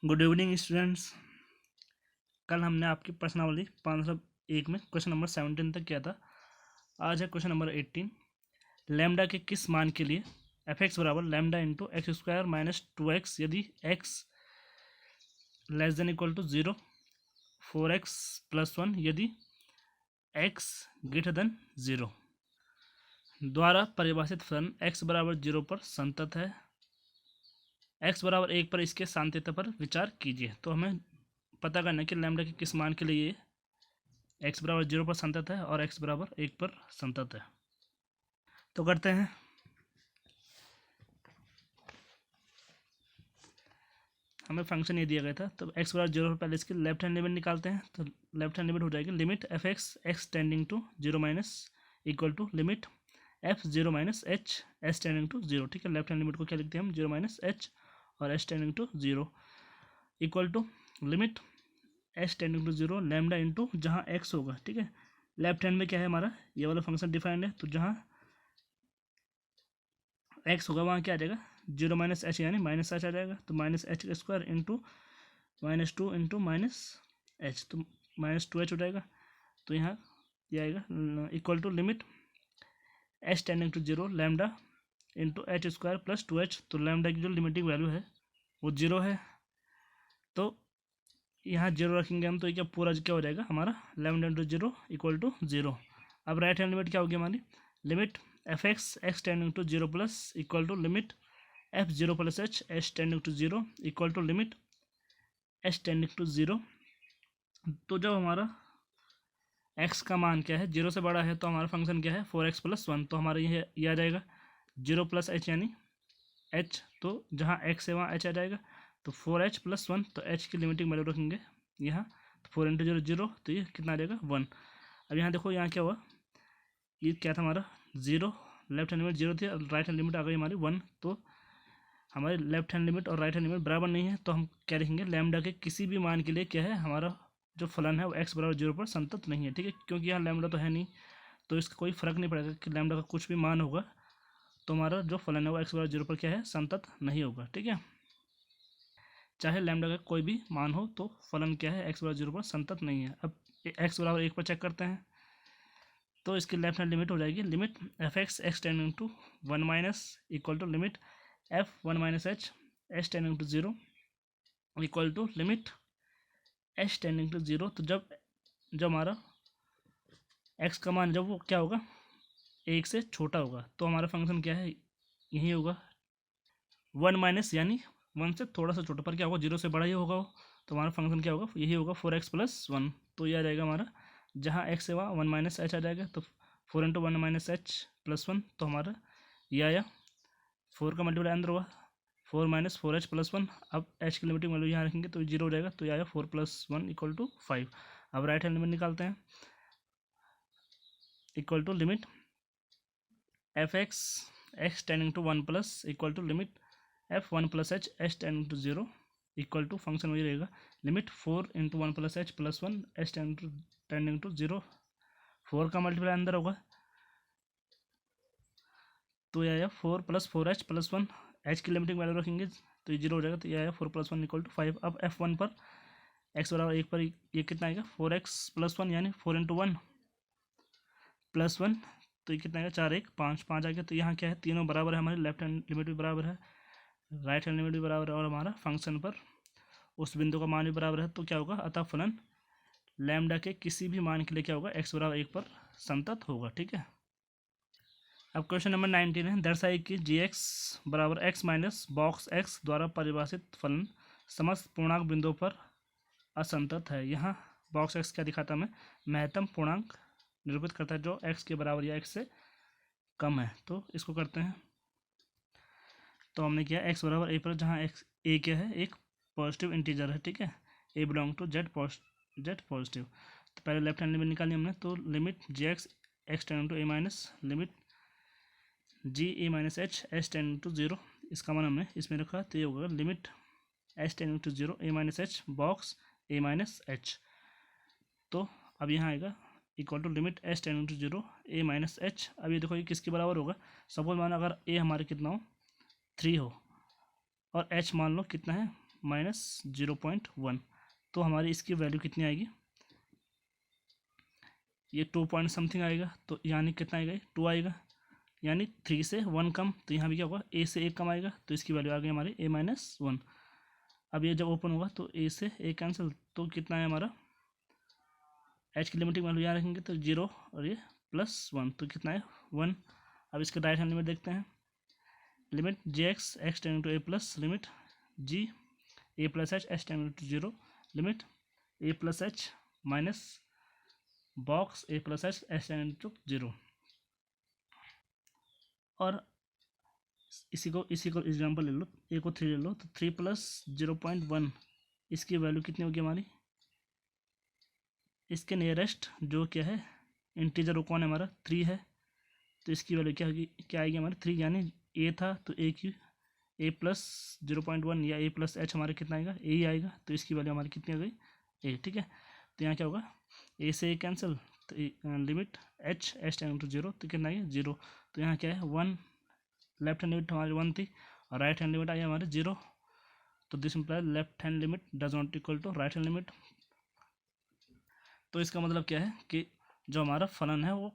Good evening students. कल हमने आपकी प्रश्नावली 501 में क्वेश्चन नंबर 17 तक किया था। आज है क्वेश्चन नंबर 18। लैम्डा के किस मान के लिए एफ एक्स बराबर lambda into x square minus 2x यदि x less than equal to 0, 4x plus 1 यदि x ग्रेटर देन 0 द्वारा परिभाषित फलन x बराबर 0 पर संतत है। x बराबर 1 पर इसके सांतत्य पर विचार कीजिए। तो हमें पता करना है कि लैम्डा के किस मान के लिए ये x बराबर 0 पर संतत है और x बराबर 1 पर संतत है। तो करते हैं। हमें फंक्शन ये दिया गया था, तो x बराबर 0 पर पहले इसकी लेफ्ट हैंड लिमिट निकालते हैं। तो लेफ्ट हैंड लिमिट हो जाएगी limit f x x tending to 0 minus equal to limit f 0 minus h s tending to 0। ठीक है, लेफ्ट हैंड लिमिट को क्या लिखते हैं हम 0 माइनस एच और h tending to 0 equal to limit h tending to 0 lambda into जहाँ x होगा। ठीक है, लेफ्ट हैंड में क्या है हमारा ये वाला फंक्शन डिफाइंड है, तो जहाँ एक्स होगा वहाँ क्या आ जाएगा 0 माइनस एच यानी माइनस एच आ जाएगा। तो minus h square into minus 2 into minus h, तो माइनस 2h हो जाएगा। तो यहाँ ये आएगा equal to limit h tending to 0 lambda into h square plus 2h। तो लैम्डा की जो लिमिटिंग वैल्यू है वो 0 है, तो यहाँ 0 रखेंगे हम, तो ये क्या पूरा क्या हो जाएगा हमारा लैम्डा इंटू 0 इक्वल टू 0। अब राइट हैंड लिमिट क्या होगी हमारी limit f x x tending to 0 plus equal to limit f 0 plus h h tending to 0 equal to limit h tending to 0। तो जब हमारा x का मान क्या है 0 से बड़ा है तो हमारा फंक्शन क्या है 4x प्लस 1, तो हमारा ये आ जाएगा 0 प्लस एच यानी h, तो जहाँ x है वहाँ h आ जाएगा। तो 4h प्लस 1, तो h की लिमिटिंग वैल्यू रखेंगे यहाँ, तो 4 इंटू 0 0, तो ये कितना आ जाएगा 1। अब यहाँ देखो यहाँ क्या हुआ, ये क्या था हमारा 0, लेफ्ट हैंड लिमिट 0 थी और राइट हैंड लिमिट आ गई हमारी 1। तो हमारी लेफ्ट हैंड लिमिट और राइट हैंड लिमिट बराबर नहीं है, तो हम क्या लिखेंगे लैम्डा के किसी भी मान के लिए क्या है हमारा जो फलन है वो x बराबर 0 पर संतत नहीं है। ठीक है, क्योंकि यहाँ लैम्डा तो है नहीं, तो इसका कोई फर्क नहीं पड़ेगा कि लैम्डा का कुछ भी मान होगा तो हमारा जो फलन है वो x बराबर 0 पर क्या है संतत नहीं होगा। ठीक है, चाहे लैम्डा का कोई भी मान हो तो फलन क्या है x बराबर 0 पर संतत नहीं है। अब x बराबर 1 पर चेक करते हैं, तो इसकी लेफ्ट हैंड लिमिट हो जाएगी limit f x x tending to 1 minus equal to limit f 1 minus h h tending to 0 equal to limit h tending to 0। तो जब हमारा x का मान जब वो क्या होगा 1 से छोटा होगा तो हमारा फंक्शन क्या है यही होगा 1 माइनस यानी 1 से थोड़ा सा छोटा, पर क्या होगा 0 से बड़ा ही होगा वो, तो हमारा फंक्शन क्या होगा यही होगा 4x प्लस 1। तो ये आ जाएगा हमारा जहाँ x है वहाँ 1 माइनस एच आ जाएगा, तो 4 इंटू 1 माइनस एच प्लस 1, तो हमारा ये आया 4 का मल्टीप्लाई अंदर हुआ 4 माइनस 4h प्लस 1। अब h की लिमिटिंग वैल्यू यहाँ रखेंगे तो 0 हो जाएगा, तो ये आया 4 प्लस 1 इक्वल टू 5। अब राइट हैंड लिमिट निकालते हैं equal to limit f x x tending to 1 plus equal to limit f 1 plus h h tending to 0 equal to function वही रहेगा limit 4 into 1 plus h plus 1 h tending to 0। 4 का multiply अंदर होगा तो ये आया 4 प्लस 4h प्लस 1, h की limiting value रखेंगे तो ये 0 हो जाएगा, तो ये आया 4 प्लस 1 इक्वल टू 5। अब f1 पर x बराबर 1 पर ये कितना आएगा 4x प्लस 1 यानी 4 इंटू 1 प्लस 1, तो ये कितना आएगा 4 1 5 5 आ गया। तो यहाँ क्या है तीनों बराबर है, हमारी लेफ्ट हैंड लिमिट भी बराबर है राइट हैंड लिमिट भी बराबर है और हमारा फंक्शन पर उस बिंदु का मान भी बराबर है। तो क्या होगा अतः फलन लैम्डा के किसी भी मान के लिए क्या होगा x बराबर 1 पर संतत होगा। ठीक है, अब क्वेश्चन नंबर 19 है, दर्शाइए कि gx बराबर x माइनस बॉक्स x द्वारा परिभाषित फलन समस्त पूर्णांक बिंदुओं पर असंतत है। यहाँ बॉक्स x क्या दिखाता है हमें महत्तम पूर्णांक निरूपित करता है जो x के बराबर या x से कम है। तो इसको करते हैं, तो हमने किया x बराबर a पर, जहाँ x a क्या है एक पॉजिटिव इंटीजर है। ठीक है, a belong to z positive. तो पहले लेफ्ट हैंड लिमिट निकाली हमने, तो limit gx x tending to a minus limit g a minus h h tending to 0, इसका मान हमने इसमें रखा, तो ये होगा limit h tending to 0 a minus h box a minus h. तो अब यहाँ आएगा equal to limit h tending to 0 a minus h. अब ये देखो ये किसके बराबर होगा, सपोज मान अगर ए हमारे कितना हो 3 हो और एच मान लो कितना है माइनस 0.1, तो हमारी इसकी वैल्यू कितनी आएगी, ये 2 पॉइंट समथिंग आएगा, तो यानी कितना आएगा, 2 आएगा, यानी 3 से 1 कम, तो यहाँ भी क्या होगा, a से 1 कम आएगा, तो इसकी वैल्यू आ गई हमारी a-1। अब ये जब ओपन होगा तो a से a कैंसिल, तो कितना है हमारा, h की लिमिटिंग वैल्यू यहाँ रखेंगे तो 0 और ये +1, तो कितना है 1। अब इसके राइट हैंड लिमिट देखते हैं, limit gx x tending to a plus limit g a plus h h tending to 0 limit a plus h minus box a plus h h tending to 0। और इसी को एग्जाम्पल ले लो, a को 3 ले लो, तो 3 + 0.1 इसकी वैल्यू कितनी होगी हमारी, इसके नियरेस्ट जो क्या है इंटीजर वो कौन है हमारा, 3 है, तो इसकी वैल्यू क्या होगी, क्या आएगी हमारी 3, यानी a था तो a की a प्लस 0.1 या a प्लस h हमारा कितना आएगा, a ही आएगा, तो इसकी वैल्यू हमारी कितनी आ गई, a। ठीक है, तो यहाँ क्या होगा, a से a कैंसिल, तो लिमिट h टेंडिंग टू 0, तो कितना आएगा 0, तो यहाँ क्या है 1, लेफ्ट हैंड लिमिट हमारी 1 थी और राइट हैंड लिमिट आई हमारी 0, तो this imply left hand limit does not equal to right hand limit. तो इसका मतलब क्या है कि जो हमारा फलन है वो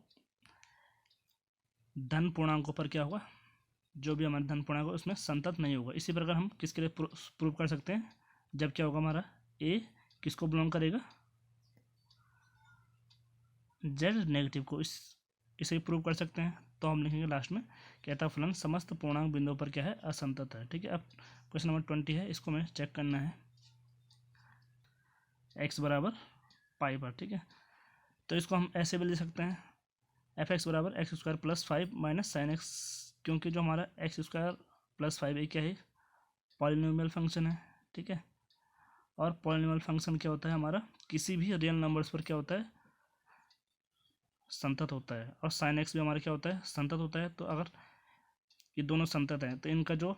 धन पूर्णांकों पर क्या होगा, जो भी हमारा धन पूर्णांक होगा उसमें संतत नहीं होगा। इसी प्रकार हम किसके लिए प्रूव कर सकते हैं, जब क्या होगा हमारा a किसको बिलोंग करेगा, z नेगेटिव को, इसे प्रूव कर सकते हैं। तो हम लिखेंगे लास्ट में कहता फलन समस्त पूर्णांक बिंदुओं पर क्या है, असंतत है। ठीक है, अब क्वेश्चन नंबर 20 है, इसको मैं चेक करना है x बराबर पाई पर। ठीक है, तो इसको हम ऐसे भी ले सकते हैं f(x) बराबर x² + 5 माइनस साइन x, क्योंकि जो हमारा x² + 5 क्या है, पॉलिनोमियल फंक्शन है। ठीक है, और पॉलिनोमियल फंक्शन क्या होता है हमारा, किसी भी रियल नंबर्स पर क्या होता है, संतत होता है, और साइन x भी हमारा क्या होता है, संतत होता है। तो अगर ये दोनों संतत हैं तो इनका जो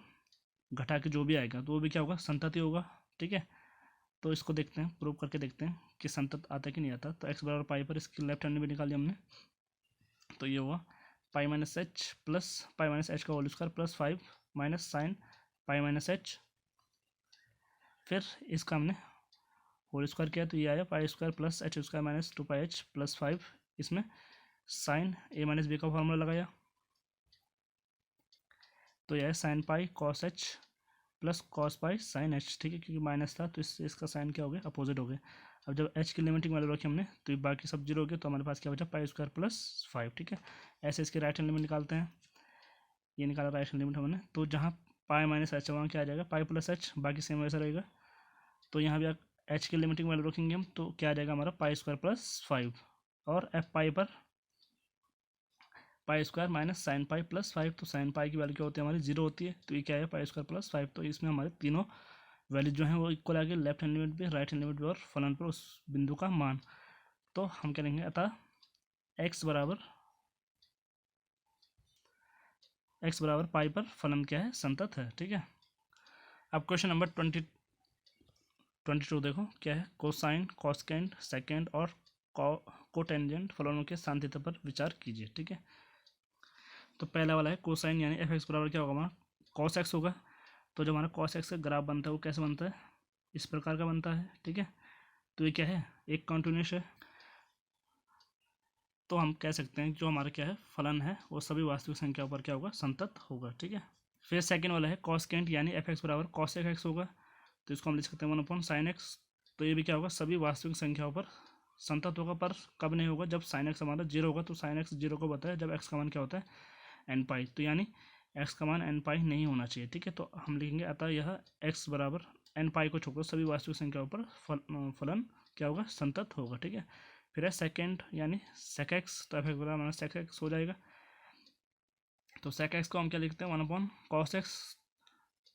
घटा के जो भी आएगा तो वो भी क्या होगा, संतत ही होगा। ठीक है, तो इसको देखते हैं, प्रूव करके देखते हैं कि संतत आता है कि नहीं आता। तो x बराबर पाई पर इसकी लेफ्ट हैंड में निकाली हमने, तो ये हुआ pi minus h plus pi minus h का whole square plus 5 minus sine pi minus h, फिर इसका हमने होल स्क्वायर किया तो ये आया pi square plus h square minus 2πh plus 5, इसमें साइन a माइनस बी का फॉर्मूला लगाया तो यह है sine pi cos h plus cos pi sine h. ठीक है, क्योंकि माइनस था तो इससे इसका साइन क्या हो गया, अपोजिट हो गया। अब जब h की लिमिटिंग वैल्यू रखी हमने तो ये बाकी सब जीरो हो गया, तो हमारे पास क्या बचा पाई स्क्वायर प्लस 5। ठीक है, ऐसे इसके राइट हैंड लिमिट निकालते हैं, ये निकाला राइट हैंड लिमिट हमने, तो जहाँ पाई माइनस एच वहाँ क्या आ जाएगा पाई प्लस एच, बाकी सेम वैसा रहेगा। तो यहाँ भी h की लिमिटिंग वैल्यू रखेंगे हम तो क्या आ जाएगा हमारा पाई स्क्वायर प्लस 5, और f पाई पर pi square minus sine pi plus 5, तो साइन पाई की वैल्यू क्या होती है हमारी 0 होती है, तो ये क्या है पाई स्क्वायर प्लस 5। तो इसमें हमारे तीनों वैल्यू जो हैं वो इक्वल आ गए, लेफ्ट हैंड लिमिट भी, राइट हैंड लिमिट भी, और फलन पर उस बिंदु का मान। तो हम क्या लेंगे, अतः x बराबर पाई पर फलन क्या है, संतत है। ठीक है, अब क्वेश्चन नंबर 22 देखो क्या है, कोसाइन कॉसकेंट सेकेंड और कोटेंजेंट फलनों के सांतित्य पर विचार कीजिए। ठीक है, तो पहला वाला है कोसाइन, यानी f(x) बराबर क्या होगा हमारा cos x होगा। तो जो हमारा cos x का ग्राफ बनता है वो कैसे बनता है, इस प्रकार का बनता है। ठीक है, तो ये क्या है, एक कॉन्टिन्यूस है, तो हम कह सकते हैं जो हमारा क्या है फलन है वो सभी वास्तविक संख्याओं पर क्या होगा, संतत होगा। ठीक है, फिर सेकंड वाला है कॉसकेंट, यानी f(x) बराबर cos x होगा, तो इसको हम लिख सकते हैं 1/sin x। तो ये भी क्या होगा, सभी वास्तविक संख्याओं पर संतत होगा, पर कब नहीं होगा, जब sin x हमारा 0 होगा। तो sin x 0 को बताया जब x का मान क्या होता है n पाई, तो यानी x का मान n पाई नहीं होना चाहिए। ठीक है, तो हम लिखेंगे अतः यह x बराबर n पाई को छोड़कर सभी वास्तविक संख्याओं पर फलन क्या होगा, संतत होगा। ठीक है, फिर है सेकेंड, यानी sec x, तो f(x) बराबर sec x हो जाएगा। तो sec x को हम क्या लिखते हैं 1/cos x,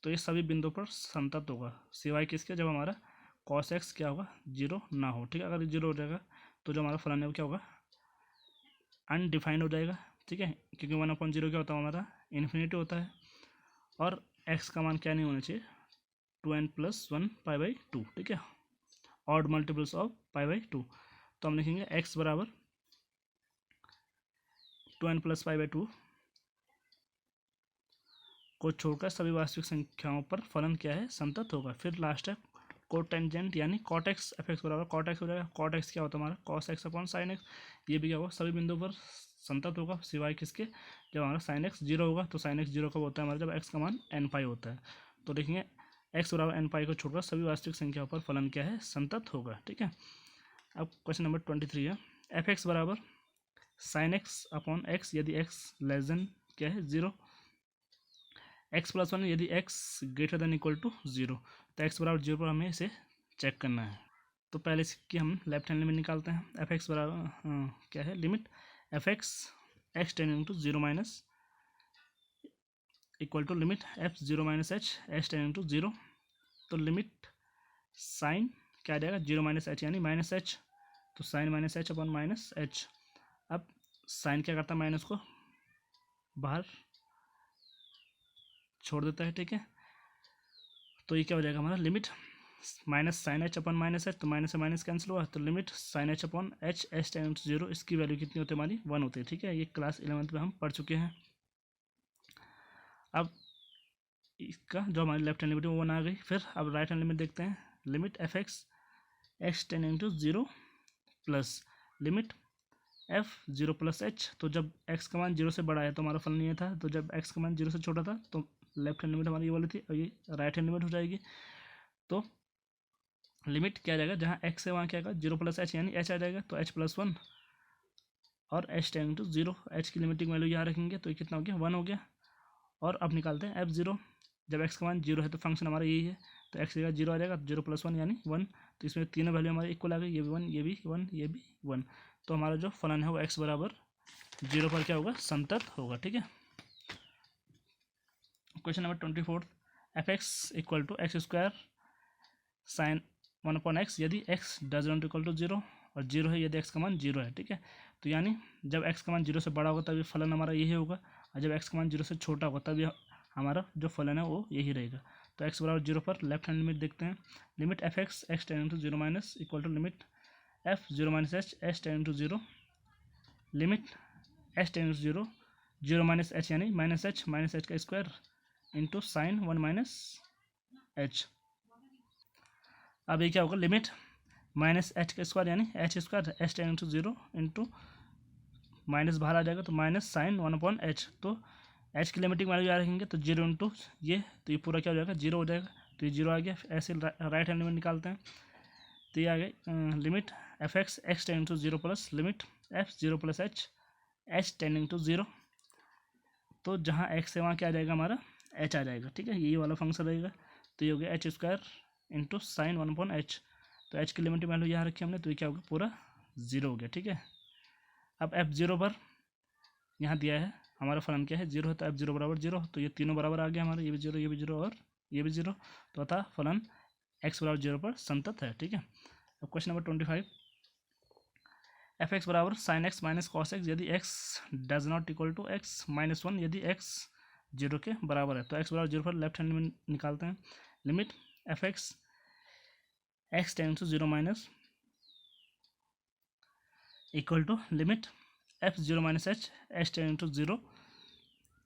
तो ये सभी बिंदुओं पर संतत होगा सिवाय किसके, जब हमारा cos x क्या होगा 0 ना हो। ठीक है, अगर 0 हो जाएगा तो जो हमारा फलन है वो क्या होगा, अनडिफाइंड हो जाएगा। ठीक है, क्योंकि 1/0 क्या होता है हमारा इन्फिनिटी होता है, और x का मान क्या नहीं होना चाहिए 2n + 1 π/2। ठीक है, ऑड मल्टीपल्स ऑफ π/2, तो हम लिखेंगे x बराबर 2n + π/2 को छोड़कर सभी वास्तविक संख्याओं पर फलन क्या है, संतत होगा। फिर लास्ट है कोटेंजेंट यानी कॉट एक्स एफ एक्स बराबर कॉट एक्स हो जाएगा। कॉट एक्स क्या होता है हमारा, cos x upon sine x. ये भी क्या होगा, सभी बिंदुओं पर संतत होगा सिवाय किसके, जब हमारा साइन एक्स जीरो होगा। तो साइन एक्स जीरो कब होता है हमारा, जब एक्स का मान एन पाई होता है। तो देखेंगे एक्स बराबर एन पाई को छोड़कर सभी वास्तविक संख्याओं पर फलन क्या है, संतत होगा। ठीक है। अब क्वेश्चन नंबर 23 है, एफ एक्स बराबर साइन एक्स अपॉन एक्स यदि एक्स लेस देन क्या है, जीरो, एक्स प्लस वन यदि x greater than equal to zero. तो एक्स बराबर जीरो पर हमें इसे चेक करना है। तो पहले इसकी हम लेफ्ट हैंड लिमिट निकालते हैं। एफ एक्स बराबर क्या है, limit f x x tending to zero minus equal to limit f zero minus h h tending to zero. तो लिमिट साइन क्या आ जाएगा, जीरो माइनस एच यानी माइनस एच। तो sine minus h upon minus h. अब sine क्या करता है, माइनस को बाहर छोड़ देता है। ठीक है। तो ये क्या हो जाएगा हमारा, limit minus sine h upon minus h. तो माइनस से माइनस कैंसिल हुआ, तो limit sine h upon h h tending to zero. इसकी वैल्यू कितनी होती है हमारी, 1 होती है। ठीक है। ये क्लास 11th में हम पढ़ चुके हैं। अब इसका जो हमारी लेफ्ट हैंड लिमिट है वो 1 आ गई। फिर अब राइट हैंड लिमिट देखते हैं। Limit f x x tending to zero plus limit f zero plus h. तो जब एक्स का मान जीरो से बड़ा है तो हमारा फलन ये था। तो जब एक्स का मान जीरो से छोटा था तो लेफ्ट हैंड लिमिट हमारी ये वाली थी और ये राइट हैंड लिमिट हो जाएगी। तो लिमिट क्या आ जाएगा, जहाँ एक्स है वहाँ क्या आएगा, जीरो प्लस एच यानी एच आ जाएगा। तो एच प्लस वन और h tending to zero. H की लिमिटिंग वैल्यू यहाँ रखेंगे तो ये कितना हो गया, 1 हो गया। और अब निकालते हैं एफ जीरो। जब एक्स का मान जीरो है तो फंक्शन हमारा यही है। तो एक्स जगह जीरो आ जाएगा, जीरो प्लस वन यानी 1। तो इसमें तीनों वैल्यू हमारी इक्वल आ गई, ये भी 1, ये भी 1, ये भी 1। तो हमारा जो फलन है वो एक्स बराबर जीरो पर क्या होगा, संतत होगा। ठीक है। Question number 24, f x equal to x square sine 1 upon x यदि x does not equal to zero, और जीरो है यदि एक्स का मान जीरो है। ठीक है। तो यानी जब एक्स का मान जीरो से बड़ा होगा तभी फलन हमारा यही होगा, और जब एक्स का मान जीरो से छोटा होगा तभी हमारा जो फलन है वो यही रहेगा। तो एक्स बराबर जीरो पर लेफ्ट हैंड लिमिट देखते हैं। Limit f x x tending to zero minus equal to limit f zero minus h h tending to zero. Limit h tending to zero, zero minus h यानी minus h का square into sine 1 minus h. अब ये क्या होगा, limit minus h का square यानी h square h tending to zero into minus बाहर आ जाएगा तो माइनस साइन 1 अपॉन एच। तो एच की लिमिटिंग वैल्यू याद रखेंगे तो जीरो इंटू ये, तो ये पूरा क्या हो जाएगा, जीरो हो जाएगा। तो ये जीरो आ गया। ऐसे राइट हैंड लिमिट निकालते हैं। तो ये आ गई limit f x x tending to zero plus limit f zero plus h h tending to zero. तो जहाँ एक्स है वहाँ क्या आ जाएगा हमारा, एच आ जाएगा। ठीक है। यही वाला फंक्शन रहेगा। तो ये हो गया H square into sine 1 upon h. तो एच की लिमिटिंग वैल्यू यहाँ रखी हमने, तो ये क्या हो गया, पूरा जीरो हो गया। ठीक है। अब एफ जीरो पर यहाँ दिया है हमारा फलन क्या है, जीरो है। तो एफ जीरो बराबर जीरो। तो ये तीनों बराबर आ गया हमारे, ये भी जीरो, ये भी जीरो और ये भी जीरो। तो अतः फलन एक्स बराबर जीरो पर संतत है। ठीक है। अब क्वेश्चन नंबर 25, एफ एक्स बराबर sine x minus cos x यदि x does not equal to x minus one यदि एक्स जीरो के बराबर है। तो एक्स बराबर जीरो पर लेफ्ट हैंड में निकालते हैं। Limit f x x tending to zero minus equal to limit f zero minus h h tending to zero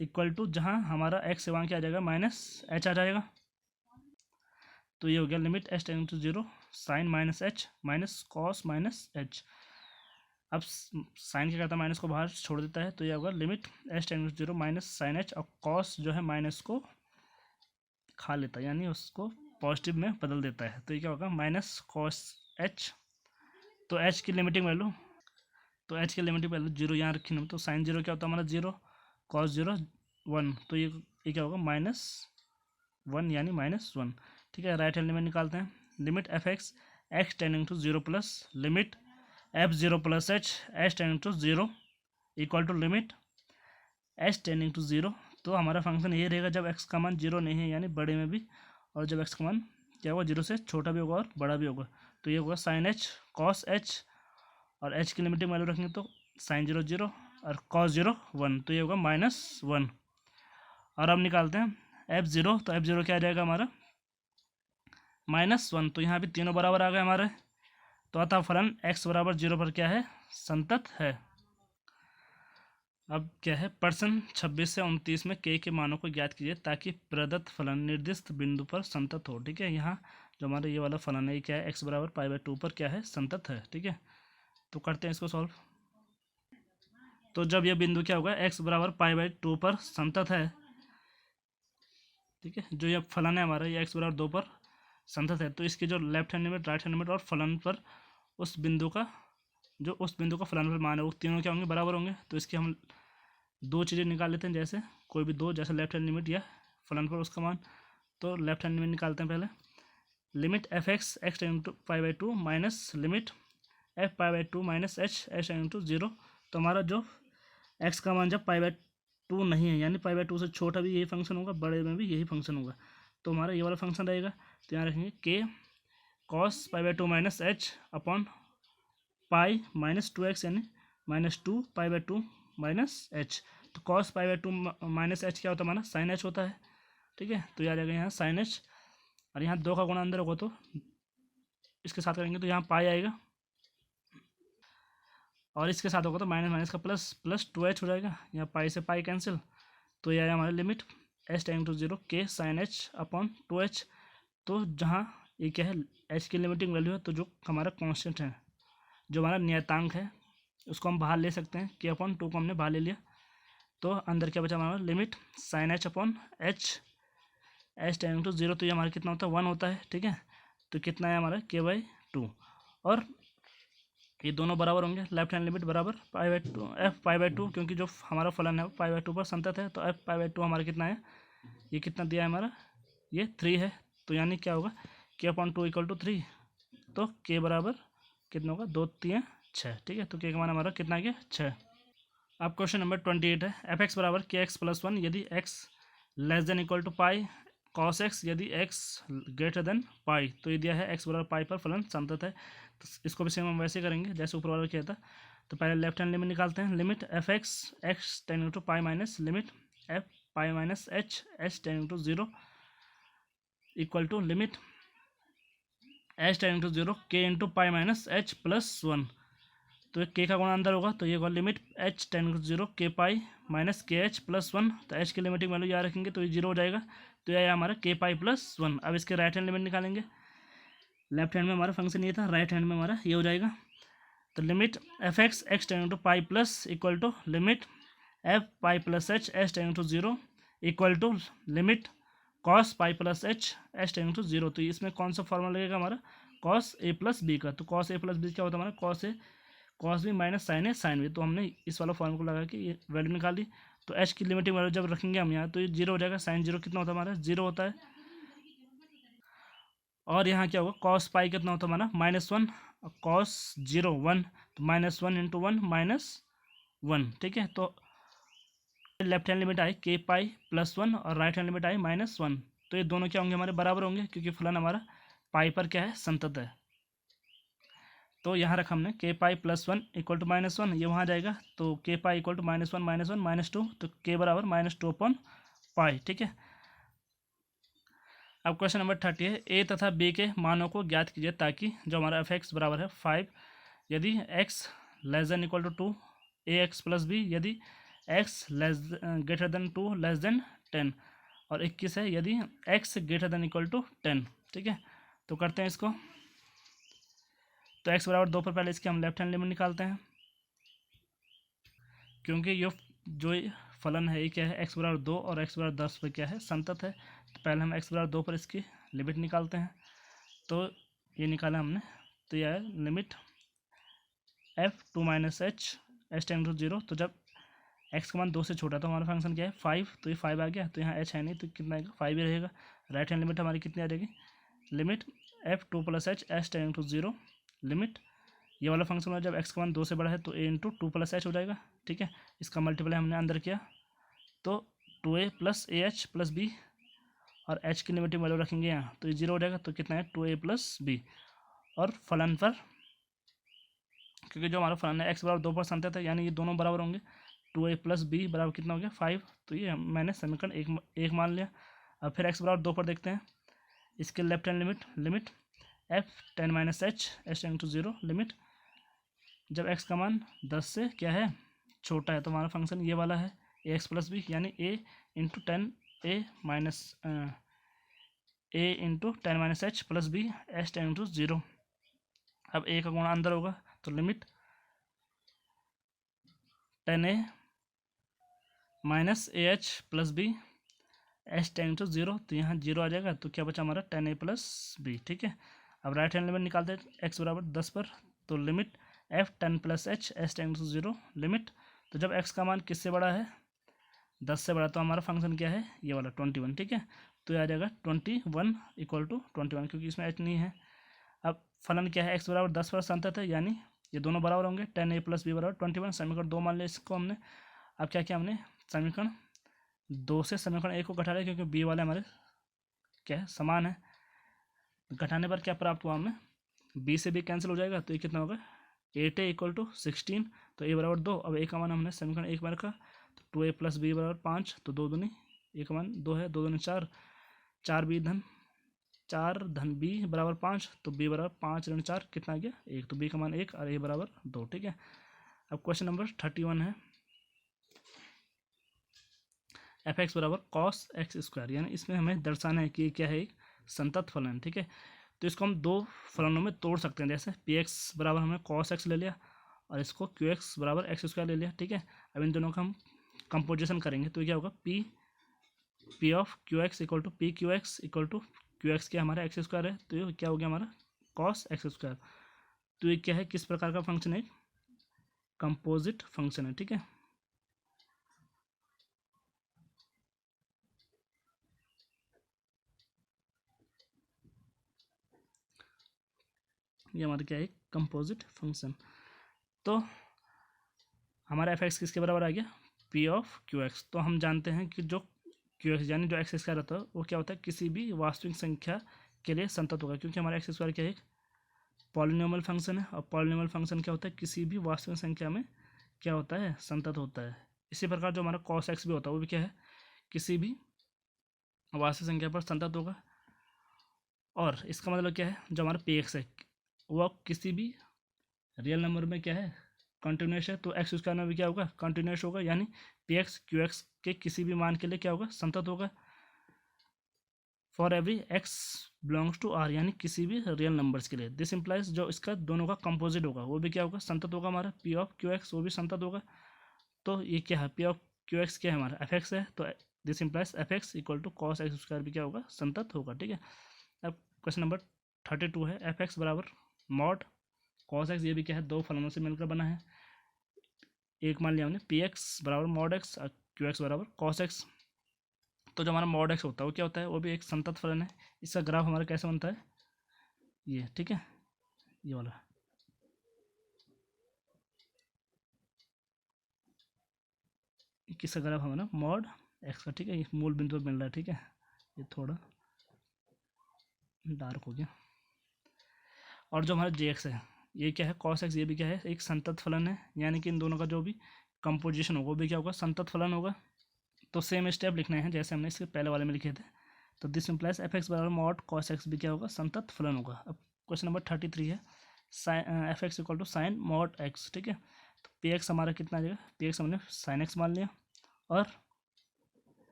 equal to, जहाँ हमारा एक्स वहाँ क्या आ जाएगा, माइनस एच आ जाएगा। तो ये हो गया limit h tending to zero sine minus h minus cos minus h. अब साइन क्या करता है, माइनस को बाहर छोड़ देता है। तो ये होगा limit h tending to zero minus sine h, और कॉस जो है माइनस को खा लेता है यानी उसको पॉजिटिव में बदल देता है। तो ये क्या होगा, माइनस कॉस एच। तो एच की लिमिटिंग वैल्यू, तो एच की लिमिटिंग वैल्यू जीरो यहाँ रखी ना। तो साइन जीरो क्या होता है हमारा, जीरो, कॉस जीरो 1। तो ये क्या होगा, माइनस 1 यानी माइनस 1। ठीक है। राइट हैंड लिमिट निकालते हैं। Limit f x x tending to zero plus limit f zero plus h h tending to zero equal to limit h tending to zero. तो हमारा फंक्शन ये रहेगा जब एक्स का मान जीरो नहीं है यानी बड़े में भी, और जब एक्स का मान क्या होगा, जीरो से छोटा भी होगा और बड़ा भी होगा। तो ये होगा साइन एच कॉस एच, और एच की लिमिटिंग वैल्यू रखेंगे तो साइन जीरो जीरो और कॉस जीरो 1। तो ये होगा माइनस 1। और अब निकालते हैं एफ जीरो। तो एफ जीरो क्या आ जाएगा हमारा, माइनस 1। तो यहाँ भी तीनों बराबर आ गए हमारे। तो अतः फलन एक्स बराबर जीरो पर क्या है, संतत है। अब क्या है, प्रश्न 26 से 29 में के मानों को ज्ञात कीजिए ताकि प्रदत्त फलन निर्दिष्ट बिंदु पर संतत हो। ठीक है, यहाँ जो हमारा ये वाला फलन है क्या है, x बराबर π/2 पर क्या है, संतत है। ठीक है, तो करते हैं इसको सॉल्व। तो जब ये बिंदु क्या होगा, x बराबर π/2 पर संतत है, ठीक है, जो ये फलन है हमारा, ये x बराबर 2 पर संतत है, तो इसकी जो left hand limit, right hand limit और फलन पर उस बिंदु का फलन पर मान है, वो तीनों क्या होंगे, बराबर होंगे। तो इसकी हम दो चीज़ें निकाल लेते हैं, जैसे कोई भी दो, जैसे लेफ्ट हैंड लिमिट या फलन पर उसका मान। तो लेफ्ट हैंड लिमिट निकालते हैं पहले, limit f x x tends to π/2 minus limit f π/2 minus h tends to 0। तो हमारा जो एक्स का मान जब π/2 नहीं है, यानी π/2 से छोटा भी यही फंक्शन होगा, बड़े में भी यही फंक्शन होगा, तो हमारा ये वाला फंक्शन रहेगा। तो यहाँ रखेंगे के cos π/2 minus h upon pi minus 2x, यानी -2 π/2 माइनस एच। तो कॉस π/2 माइनस एच क्या होता है, हमारा साइन एच होता है। ठीक है, तो याद रहेगा यहाँ साइन एच, और यहाँ 2 का गुणा अंदर होगा तो इसके साथ करेंगे तो यहाँ पाई आएगा, और इसके साथ होगा तो माइनस माइनस का प्लस, प्लस 2h हो जाएगा, यहाँ पाई से पाई कैंसिल। तो ये आया हमारा लिमिट h टेंडिंग टू 0 के साइन एच अपॉन 2h। तो जहाँ ये क्या है, h की लिमिटिंग वैल्यू है, तो जो हमारा कांस्टेंट है, जो हमारा नियतांक है, उसको हम बाहर ले सकते हैं, के अपॉन 2 को हमने बाहर ले लिया, तो अंदर क्या बचा हमारा, limit sine h upon h tending to 0। तो ये हमारा कितना होता है, 1 होता है। ठीक है, तो कितना है हमारा k/2, और ये दोनों बराबर होंगे, लेफ्ट हैंड लिमिट बराबर π/2 एफ π/2, क्योंकि जो हमारा फलन है π/2 पर संतत है, तो एफ π/2 हमारा कितना है, ये कितना दिया है हमारा, ये 3 है। तो यानी क्या होगा, k/2 = 3, तो k बराबर कितना होगा, 2 3 6। ठीक है, तो k का मान हमारा कितना गया, 6। अब क्वेश्चन नंबर 28 है, एफ एक्स बराबर kx + 1 यदि x < पाई cos x यदि x < पाई। तो ये दिया है x बराबर पाई पर फलन संतत है। तो इसको भी सेम हम वैसे करेंगे जैसे ऊपर वाला किया था। तो पहले लेफ्ट हैंड लिमिट निकालते हैं, limit f x x tending to pi minus limit f pi minus h tending to 0 equal to limit h tending to 0 k into pi minus h plus 1। तो के का गुणा अंदर होगा, तो ये होगा लिमिट एच टेंडिंग टू 0 के पाई माइनस के एच प्लस 1। तो एच की लिमिटिंग वैल्यू याद रखेंगे, तो ये 0 हो जाएगा। तो यह हमारा के पाई प्लस 1। अब इसके राइट हैंड लिमिट निकालेंगे, लेफ्ट हैंड में हमारा फंक्शन ये था, राइट हैंड में हमारा ये हो जाएगा। तो limit f x x tending to pi plus equal to limit f pi plus h tending to 0 equal to limit cos pi plus h tending to 0। तो इसमें कौन सा फॉर्मूला लगेगा हमारा, कॉस ए प्लस बी का। तो cos A plus B क्या होता है हमारा, cos A cos B minus sign A sine B. तो हमने इस वाला फॉर्मूला को लगा के ये वैल्यू निकाल दी। तो एच की लिमिटिंग वैल्यू जब रखेंगे हम यहाँ, तो ये 0 हो जाएगा। साइन 0 कितना होता है हमारा, 0 होता है। और यहाँ क्या होगा, कॉस पाई कितना होता है हमारा, -1, कॉस 0 1, तो -1 × 1 -1। ठीक है, तो लेफ्ट हैंड लिमिट आई के पाई प्लस 1 और राइट हैंड लिमिट आई -1। तो ये दोनों क्या होंगे, हमारे बराबर होंगे, क्योंकि फलन हमारा पाई पर क्या है, संतत है। तो यहाँ रखा हमने के पाई प्लस 1 इक्वल टू -1, ये वहाँ जाएगा। तो के पाई इक्वल टू -1 -2, तो के बराबर -2 अपॉन पाई। ठीक है, अब क्वेश्चन नंबर 30 है, ए तथा बी के मानों को ज्ञात कीजिए ताकि जो हमारा एफ एक्स बराबर है 5 यदि x < 2 ए एक्स प्लस बी यदि x < 2 <10 और 21 है यदि x < 10। ठीक है, तो करते हैं इसको। तो x बराबर 2 पर पहले इसकी हम लेफ्ट हैंड लिमिट निकालते हैं, क्योंकि ये जो फलन है ये क्या है, x बराबर 2 और x बराबर 10 पर क्या है, संतत है। तो पहले हम x बराबर 2 पर इसकी लिमिट निकालते हैं। तो ये निकाला हमने, तो यह है limit f 2 minus h tending to 0। तो जब x का मान 2 से छोटा, तो हमारा फंक्शन क्या है, 5। तो ये 5 आ गया, तो यहाँ h है नहीं, तो कितना आएगा, 5 ही रहेगा। राइट हैंड लिमिट हमारी कितनी आ जाएगी, limit f 2 + h tending to 0 limit ये वाला फंक्शन है, जब x का मान 2 से बड़ा है तो a × 2 + h हो जाएगा। ठीक है, इसका मल्टीप्लाई हमने अंदर किया, तो 2a + ah + b और h की लिमिटिंग वैल्यू रखेंगे यहाँ, तो ये 0 हो जाएगा। तो कितना है, 2a + b। और फलन पर, क्योंकि जो हमारा फलन है x बराबर 2 पर संतत है, यानी ये दोनों बराबर होंगे। 2a + b बराबर कितना हो गया, 5। तो ये मैंने समीकरण एक मान लिया। अब फिर x बराबर 2 पर देखते हैं, इसके left hand limit f 10 - h tending to 0 limit जब x का मान 10 से क्या है, छोटा है तो हमारा फंक्शन ये वाला है ए एक्स प्लस बी, यानी a into 10 minus h plus b h 10 into 0। अब ए का गुणा अंदर होगा तो limit 10a minus a h plus b h 10 into 0, तो यहाँ 0 आ जाएगा, तो क्या बचा हमारा 10a प्लस बी। ठीक है, अब राइट हैंड लिमिट निकालते हैं एक्स बराबर 10 पर, तो limit f 10 plus h H 10 into 0 limit, तो जब x का मान किससे बड़ा है 10 से बड़ा, तो हमारा फंक्शन क्या है ये वाला 21। ठीक है, तो ये आ जाएगा 21 इक्वल टू 21, क्योंकि इसमें h नहीं है। अब फलन क्या है, x बराबर 10 पर संतत है, यानी ये दोनों बराबर होंगे, 10a प्लस बी बराबर 21। समीकरण 2 मान लिया इसको हमने। अब क्या किया हमने, समीकरण 2 से समीकरण 1 को घटा लिया, क्योंकि b वाले हमारे क्या है समान है। घटाने पर क्या प्राप्त हुआ हमें, b से b कैंसिल हो जाएगा, तो ये कितना होगा 8a इक्वल टू 16, तो a बराबर 2। अब a का मान हमने समीकरण 1 में रखा, तो 2a प्लस बी बराबर 5, तो 2 दूनी a का मान 2 है, 2 दूनी 4, 4 धन b बराबर 5, तो b बराबर 5 ऋण 4 कितना आ गया 1, तो b का मान 1 और a बराबर 2। ठीक है, अब क्वेश्चन नंबर 31 है, एफ एक्स बराबर कॉस एक्स स्क्वायर, यानी इसमें हमें दर्शाना है कि ये क्या है, एक संतत फलन। ठीक है, तो इसको हम दो फलनों में तोड़ सकते हैं, जैसे पी एक्स बराबर हमने कॉस एक्स ले लिया और इसको क्यू एक्स बराबर एक्स स्क्वायर ले लिया। ठीक है, अब इन दोनों का हम कंपोजिशन करेंगे, तो क्या होगा p of q x equal to p q x equal to q x क्या हमारा एक्स स्क्वायर है, तो ये क्या हो गया हमारा कॉस एक्स स्क्वायर। तो ये क्या है, किस प्रकार का फंक्शन है, कंपोजिट फंक्शन है। ठीक है, ये हमारा क्या है कंपोजिट फंक्शन। तो हमारा एफ एक्स किसके बराबर आ गया पी ऑफ क्यू एक्स। तो हम जानते हैं कि जो क्यू एक्स यानी जो एक्स स्क्वायर रहता है वो क्या होता है, किसी भी वास्तविक संख्या के लिए संतत होगा, क्योंकि हमारा एक्स स्क्वायर क्या है एक पॉलिनोमियल फंक्शन है, और पॉलिनोमियल फंक्शन क्या होता है किसी भी वास्तविक संख्या में क्या होता है संतत होता है। इसी प्रकार जो हमारा कॉस एक्स भी होता है वो भी क्या है किसी भी वास्तविक संख्या पर संतत होगा। और इसका मतलब क्या है, जो हमारा पी एक्स है वह किसी भी रियल नंबर में क्या है कंटिन्यूस है, तो एक्स स्क्वायर में भी क्या होगा कंटिन्यूस होगा, यानी पी एक्स क्यू एक्स के किसी भी मान के लिए क्या होगा संतत होगा for every x belongs to R, यानी किसी भी रियल नंबर्स के लिए। दिस इंप्लाइज जो इसका दोनों का कंपोजिट होगा वो भी क्या होगा संतत होगा, हमारा पी ऑफ क्यू एक्स वो भी संतत होगा। तो ये क्या है पी ऑफ क्यू एक्स क्या है हमारा एफ एक्स है, तो this implies f x equal to cos x square भी क्या होगा संतत होगा। ठीक है, अब क्वेश्चन नंबर 32 है, एफ एक्स बराबर मॉड कॉस एक्स, ये भी क्या है दो फलनों से मिलकर बना है। एक मान लिया हमने पी एक्स बराबर मॉड एक्स और क्यू एक्स बराबर कॉस एक्स। तो जो हमारा मॉड एक्स होता है वो क्या होता है, वो भी एक संतत फलन है। इसका ग्राफ हमारा कैसे बनता है ये, ठीक है ये वाला, किसका ग्राफ हमारा मॉड एक्स का। ठीक है, ये मूल बिंदु पर मिल रहा है। ठीक है, ये थोड़ा डार्क हो गया। और जो हमारा जे एक्स है ये क्या है कॉस एक्स, ये भी क्या है एक संतत फलन है, यानी कि इन दोनों का जो भी कंपोजिशन होगा वो भी क्या होगा संतत फलन होगा। तो सेम स्टेप लिखना है जैसे हमने इसके पहले वाले में लिखे थे। तो दिस इंप्लाइज एफ एक्स बराबर मॉड कॉस एक्स भी क्या होगा संतत फलन होगा। अब क्वेश्चन नंबर 33 है, sine f x equal to sine mod x. ठीक है, तो पी एक्स हमारा कितना आ जाएगा, पी एक्स हमने साइन एक्स मान लिया और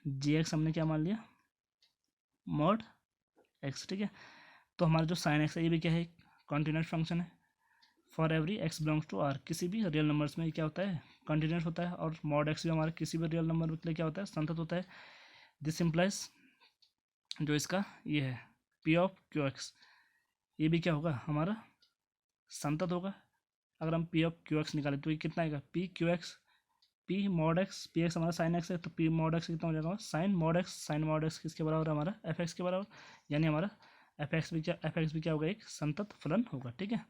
जी एक्स हमने क्या मान लिया मॉड एक्स। ठीक है, तो हमारा जो साइन एक्स है ये भी क्या है कॉन्टिन्यूस फंक्शन है for every x belongs to R, किसी भी रियल नंबर्स में क्या होता है कंटिन्यूस होता है। और मॉड एक्स भी हमारा किसी भी रियल नंबर के लिए क्या होता है संतत होता है। दिस इम्प्लाइज जो इसका ये है पी ऑफ क्यू एक्स, ये भी क्या होगा हमारा संतत होगा। अगर हम पी ऑफ क्यू एक्स निकालें तो ये कितना आएगा p q x, p mod x, p x हमारा साइन एक्स है तो पी मॉड एक्स कितना हो जाएगा sine mod x. Sine mod x किसके बराबर है हमारा एफ एक्स के बराबर, यानी हमारा एफ एक्स भी क्या होगा एक संतत फलन होगा। ठीक है,